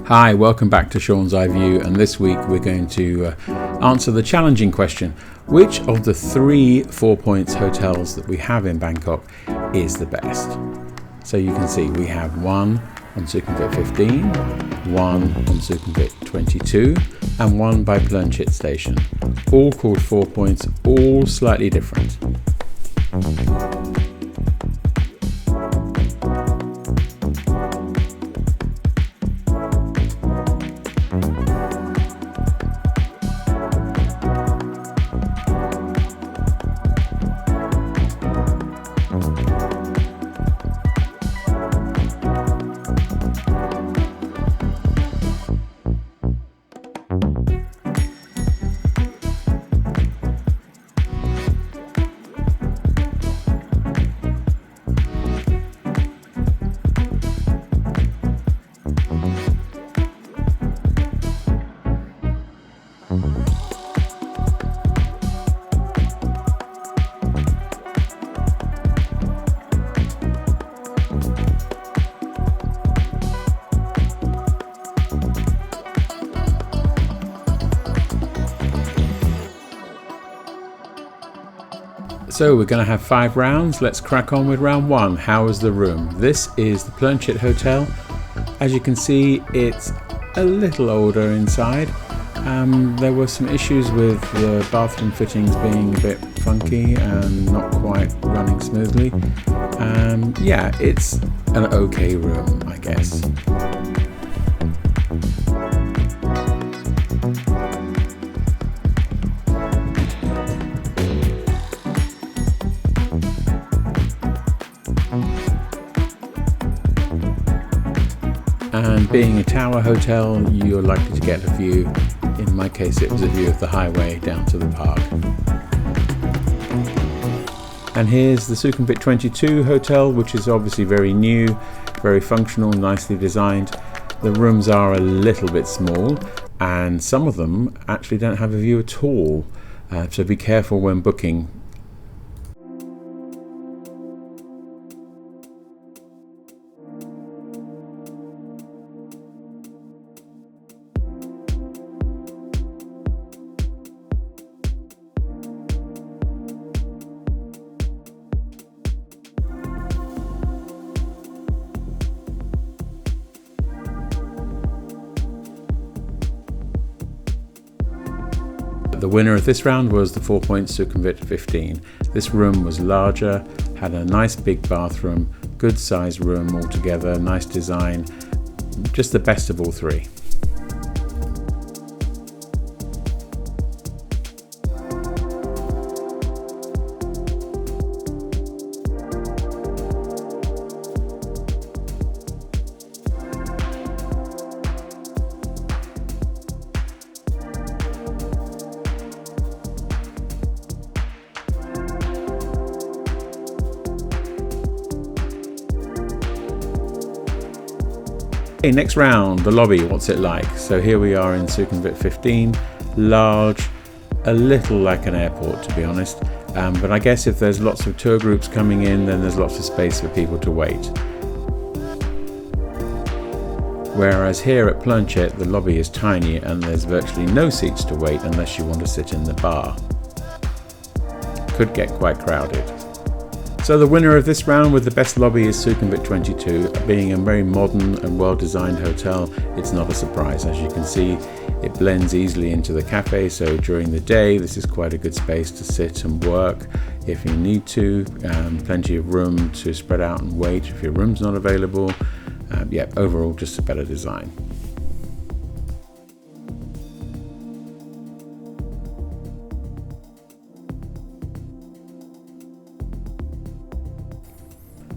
Hi, welcome back to SeansEyeView, and this week we're going to answer the challenging question: which of the 3 4 Points hotels that we have in Bangkok is the best? So you can see we have one on Sukhumvit 15, one on Sukhumvit 22, and one by Ploenchit station, all called 4 Points, all slightly different. So we're going to have 5 rounds. Let's crack on with round 1. How is the room? This is the Ploenchit Hotel. As you can see, it's a little older inside. There were some issues with the bathroom fittings being a bit funky and not quite running smoothly. Yeah, it's an okay room, I guess. And being a tower hotel, you're likely to get a view. In my case, it was a view of the highway down to the park. And here's the Sukhumvit 22 hotel, which is obviously very new, very functional, nicely designed. The rooms are a little bit small, and some of them actually don't have a view at all. So be careful when booking. The winner of this round was the 4 Points Sukhumvit 15. This room was larger, had a nice big bathroom, good sized room altogether, nice design, just the best of all 3. Okay, next round, the lobby, what's it like? So here we are in Sukhumvit 15, large, a little like an airport to be honest, but I guess if there's lots of tour groups coming in, then there's lots of space for people to wait. Whereas here at Ploenchit, the lobby is tiny and there's virtually no seats to wait unless you want to sit in the bar. Could get quite crowded. So the winner of this round with the best lobby is Sukhumvit 22. Being a very modern and well-designed hotel, it's not a surprise. As you can see, it blends easily into the cafe, so during the day this is quite a good space to sit and work if you need to. Plenty of room to spread out and wait if your room's not available. Yeah, overall just a better design.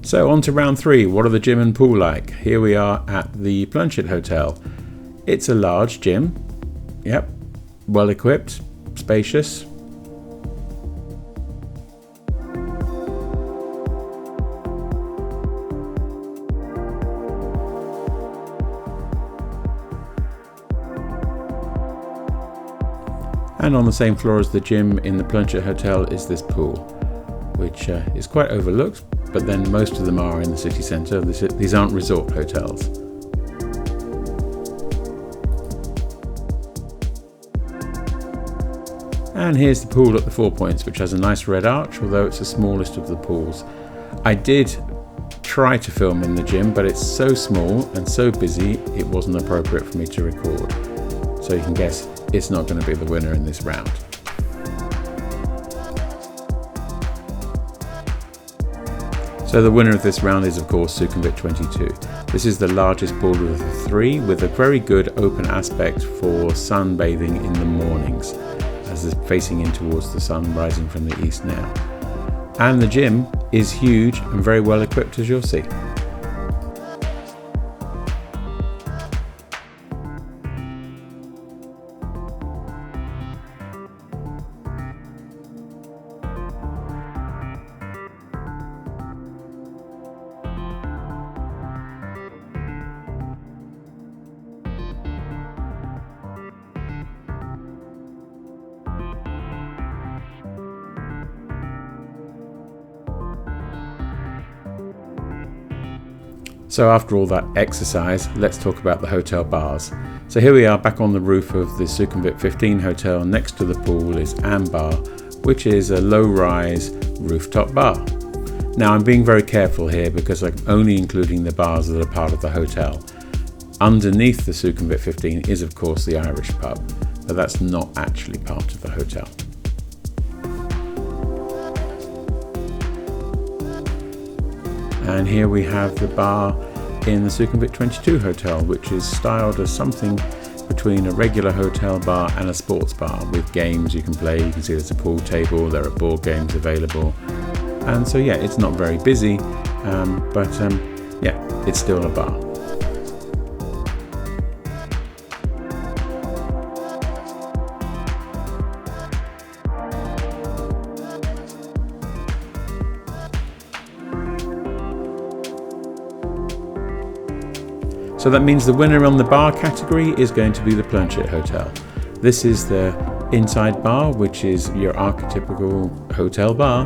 So on to round 3, what are the gym and pool like? Here we are at the Ploenchit Hotel. It's a large gym, yep, well equipped, spacious. And on the same floor as the gym in the Ploenchit Hotel is this pool, which is quite overlooked, but then most of them are in the city centre. These aren't resort hotels. And here's the pool at the 4 Points, which has a nice red arch, although it's the smallest of the pools. I did try to film in the gym, but it's so small and so busy it wasn't appropriate for me to record. So you can guess it's not going to be the winner in this round. So the winner of this round is of course Sukhumvit 22. This is the largest pool of the three, with a very good open aspect for sunbathing in the mornings, as it's facing in towards the sun rising from the east now. And the gym is huge and very well equipped, as you'll see. So after all that exercise, let's talk about the hotel bars. So here we are back on the roof of the Sukhumvit 15 hotel. Next to the pool is Ambar, which is a low-rise rooftop bar. Now I'm being very careful here because I'm only including the bars that are part of the hotel. Underneath the Sukhumvit 15 is of course the Irish pub, but that's not actually part of the hotel. And here we have the bar in the Sukhumvit 22 hotel, which is styled as something between a regular hotel bar and a sports bar with games you can play. You can see there's a pool table, there are board games available. And so yeah, it's not very busy, but yeah, it's still a bar. So that means the winner on the bar category is going to be the Ploenchit Hotel. This is the inside bar, which is your archetypical hotel bar,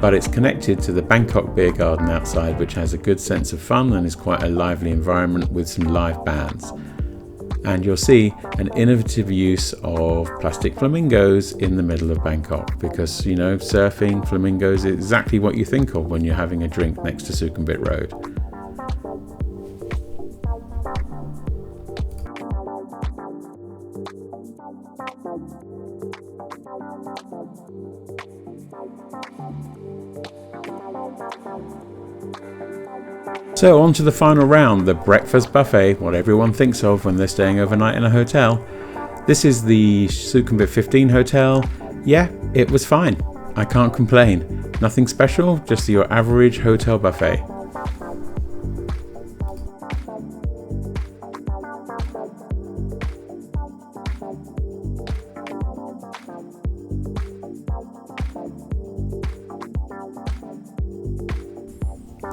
but it's connected to the Bangkok beer garden outside, which has a good sense of fun and is quite a lively environment with some live bands. And you'll see an innovative use of plastic flamingos in the middle of Bangkok, because, you know, surfing, flamingos is exactly what you think of when you're having a drink next to Sukhumvit Road. So on to the final round, the breakfast buffet, what everyone thinks of when they're staying overnight in a hotel. This is the Sukhumvit 15 hotel. Yeah, it was fine. I can't complain. Nothing special, just your average hotel buffet.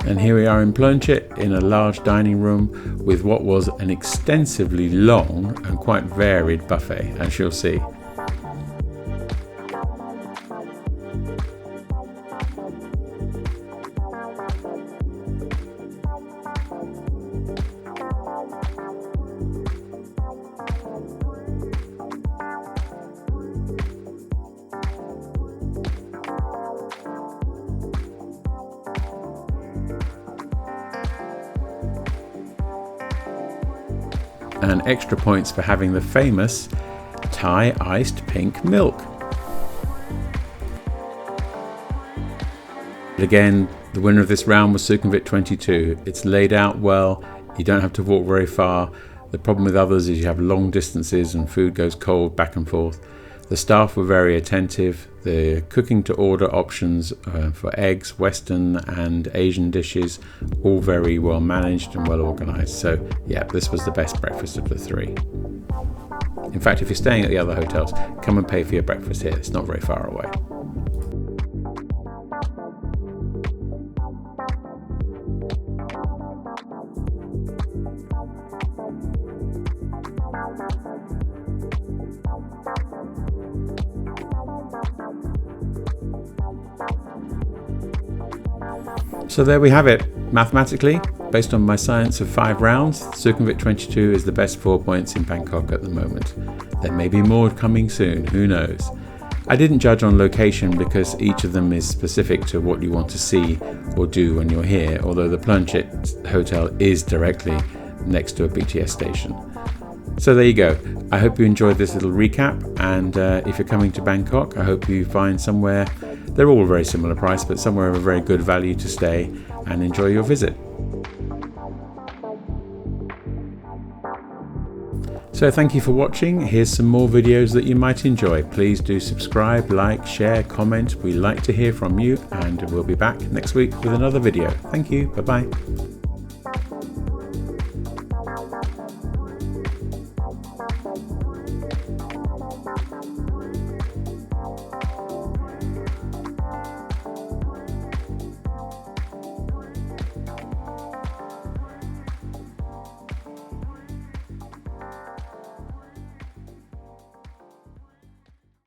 And here we are in Ploenchit in a large dining room with what was an extensively long and quite varied buffet, as you'll see. And extra points for having the famous Thai iced pink milk. But again, the winner of this round was Sukhumvit 22. It's laid out well, you don't have to walk very far. The problem with others is you have long distances and food goes cold back and forth. The staff were very attentive. The cooking to order options for eggs, Western and Asian dishes, all very well managed and well organised. So yeah, this was the best breakfast of the three. In fact, if you're staying at the other hotels, come and pay for your breakfast here. It's not very far away. So there we have it. Mathematically, based on my science of 5 rounds, Sukhumvit 22 is the best 4 Points in Bangkok at the moment. There may be more coming soon, who knows. I didn't judge on location because each of them is specific to what you want to see or do when you're here, although the Ploenchit hotel is directly next to a BTS station. So there you go. I hope you enjoyed this little recap, and if you're coming to Bangkok, I hope you find somewhere, they're all very similar price, but somewhere of a very good value to stay and enjoy your visit. So thank you for watching. Here's some more videos that you might enjoy. Please do subscribe, like, share, comment. We like to hear from you, and we'll be back next week with another video. Thank you. Bye-bye.